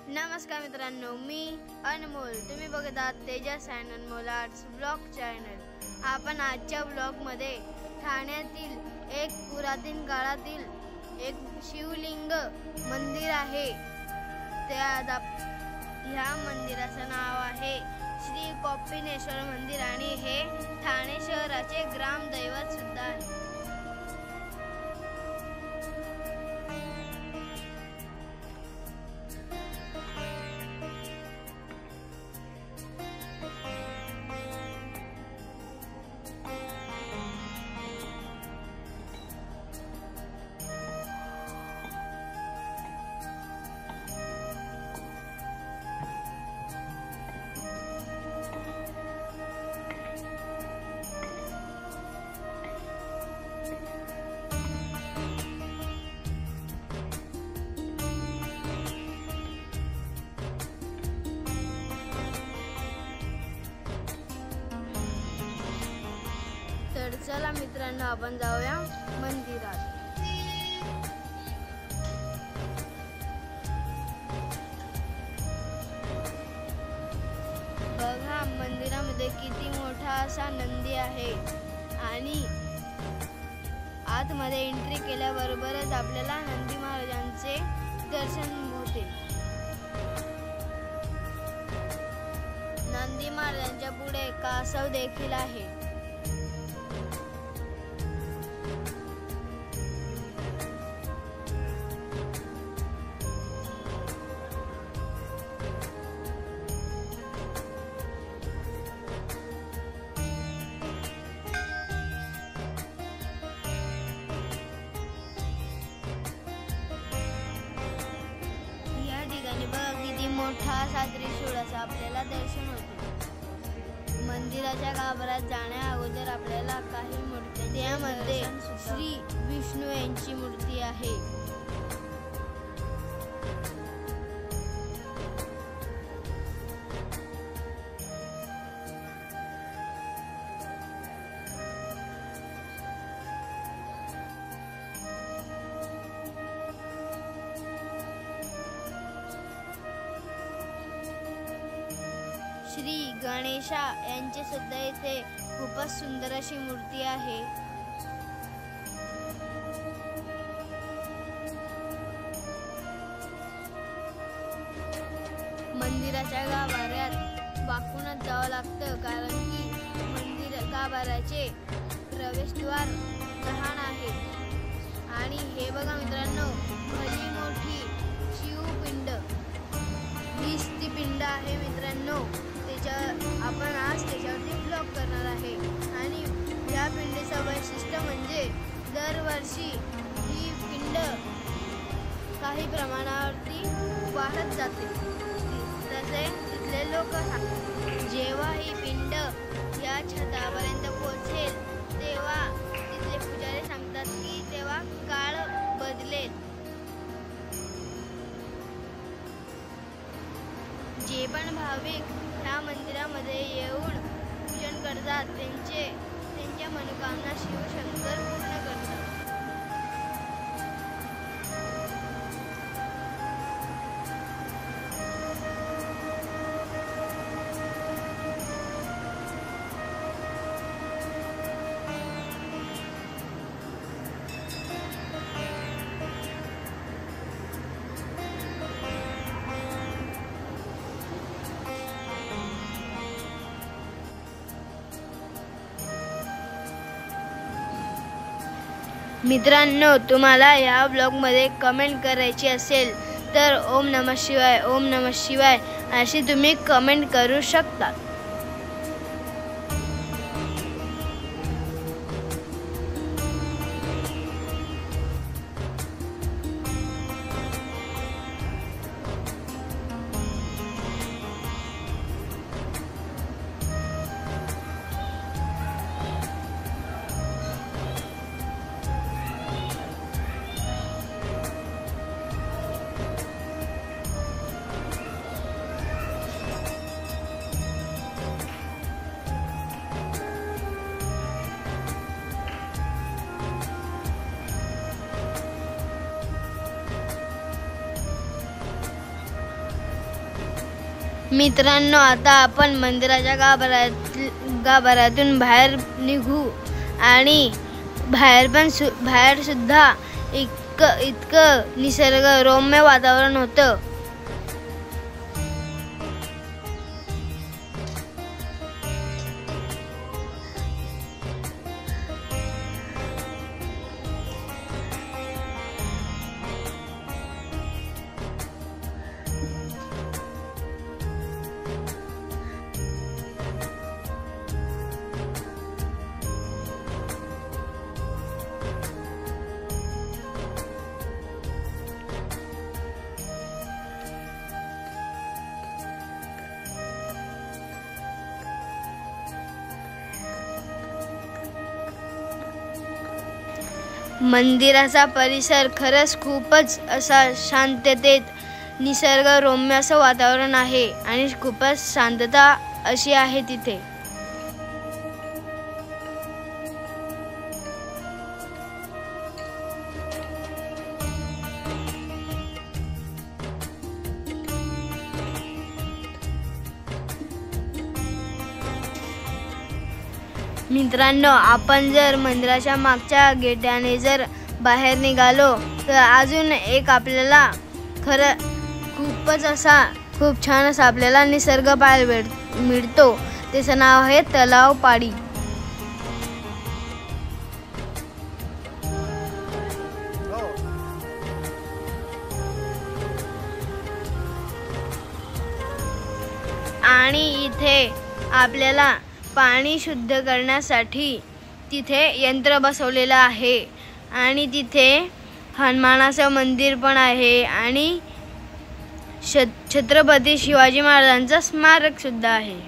नमस्कार मित्रांनो, मी अनमोल. तुम्ही बघत आहात Tejas and Anmol arts blog channel. आपण आजच्या ब्लॉगमध्ये ठाण्यातील एक पुरातन काळातील एक शिवलिंग मंदिर आहे. ह्या मंदिराचं नाव आहे श्री कोपिनेश्वर मंदिर आणि हे ठाणे शहराचे ग्रामदैवत सुद्धा आहे. तर चला मित्रांनो, आपण जाऊया मंदिरात. बघा, मंदिरामध्ये किती मोठा असा नंदी आहे आणि आतमध्ये एंट्री केल्याबरोबरच आपल्याला नंदी महाराजांचे दर्शन होते. नंदी महाराजांच्या पुढे कासव देखील आहे. किती मोठा असा त्रिशूळाचा आपल्याला दर्शन होते. मंदिराच्या गाभाऱ्यात जाण्या अगोदर आपल्याला काही मूर्ती, त्यामध्ये श्री विष्णू यांची मूर्ती आहे. श्री गणेशा यांची सुद्धा इथे खूपच सुंदर अशी मूर्ती आहे. मंदिराच्या गाभाऱ्यात वाकूनच जावं लागतं, कारण की मंदिर गाभाऱ्याचे प्रवेशद्वार लहान आहे. आणि हे बघा मित्रांनो, भली मोठी शिवपिंड, 20 ती पिंड आहे मित्रांनो. आपण आज त्याच्यावरती ब्लॉग करणार आहे. आणि या पिंडीचं वैशिष्ट्य म्हणजे दरवर्षी ही पिंड काही प्रमाणावरती वाढत जाते. तसे तिथले लोक सांगतात, जेव्हा ही पिंड या छतापर्यंत पोहोचेल तेव्हा तिथले पुजारी सांगतात की तेव्हा काळ बदलेल. जे पण भाविक ह्या मंदिरामध्ये येऊन पूजन करतात त्यांच्या मनोकामना शिवशंकर पूर्ण करतात. मित्रांनो, तुम्हाला या ब्लॉगमध्ये कमेंट करायची असेल तर ओम नमः शिवाय, ओम नमः शिवाय अशी तुम्ही कमेंट करू शकता. मित्रांनो, आता आपण मंदिराच्या गाभाऱ्यातून बाहेर निघू आणि बाहेर सुद्धा इतकं निसर्गरम्य वातावरण होतं. मंदिराचा परिसर खरंच खूपच असा शांततेत निसर्गरम्य असं वातावरण आहे आणि खूपच शांतता अशी आहे तिथे. मित्रांनो, आपण जर मंदिराच्या मागच्या गेटाने जर बाहेर निघालो तर अजून एक आपल्याला खूप छान असा आपल्याला निसर्ग पाहायला मिळतो. त्याचं नाव आहे तलाव पाडी. आणि इथे आपल्याला पाणी शुद्ध करण्यासाठी तिथे यंत्र बसवलेलं आहे आणि तिथे हनुमानाचं मंदिर पण आहे आणि छत्रपती शिवाजी महाराजांचं स्मारक सुद्धा आहे.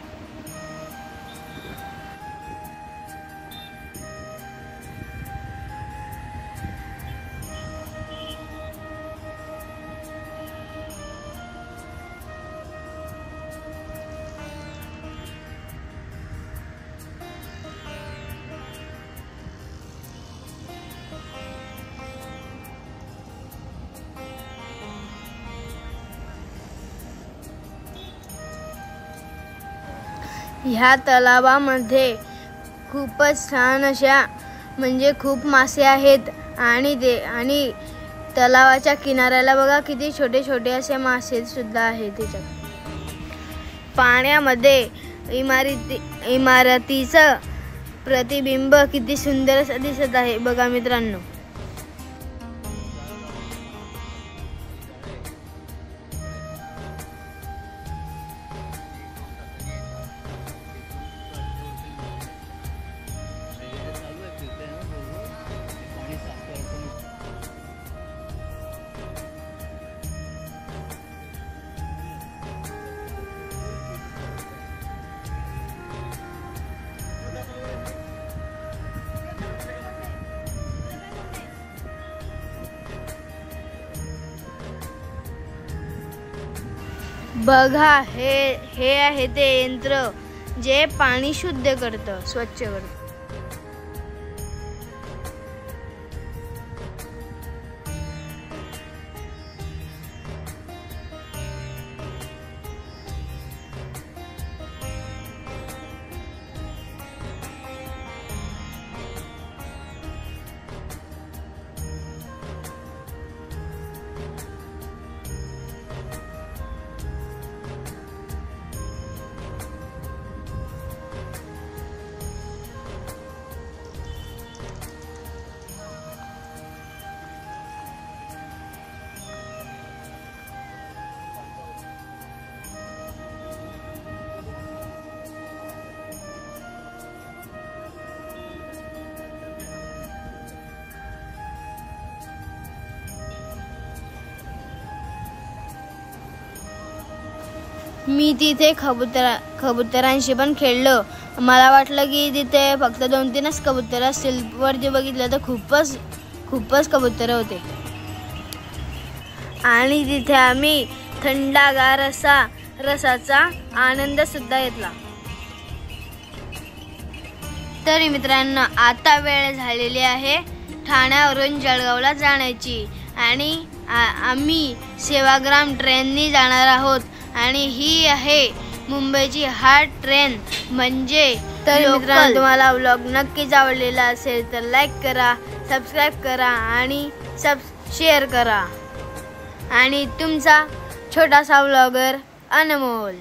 ह्या तलावामध्ये खूपच छान अशा खूप मासे आहेत आणि तलावाच्या किनाऱ्याला बघा किती छोटे छोटे असे मासे सुद्धा आहेत. त्याच्यात पाण्यामध्ये इमारतीचं प्रतिबिंब किती सुंदर असं दिसत आहे बघा मित्रांनो. बघा, हे आहे ते यंत्र जे पाणी शुद्ध करतं, स्वच्छ करतं. मी तिथे कबुतरांशी पण खेळलो. मला वाटलं की तिथे फक्त 2-3च कबूतर असतील. वरती बघितलं तर खूपच कबूतर होते आणि तिथे आम्ही थंडगार असा रसाचा आनंद सुद्धा घेतला. तरी मित्रांनो, आता वेळ झालेली आहे ठाण्यावरून जळगावला जाण्याची आणि आम्ही सेवाग्राम ट्रेननी जाणार आहोत आणि ही आहे मुंबईची हार्ट ट्रेन म्हणजे तर मित्रांनो, तुम्हाला व्लॉग नक्कीच आवडलेला असेल तर लाईक करा, सबस्क्राईब करा आणि शेअर करा. आणि तुमचा छोटासा व्लॉगर अनमोल.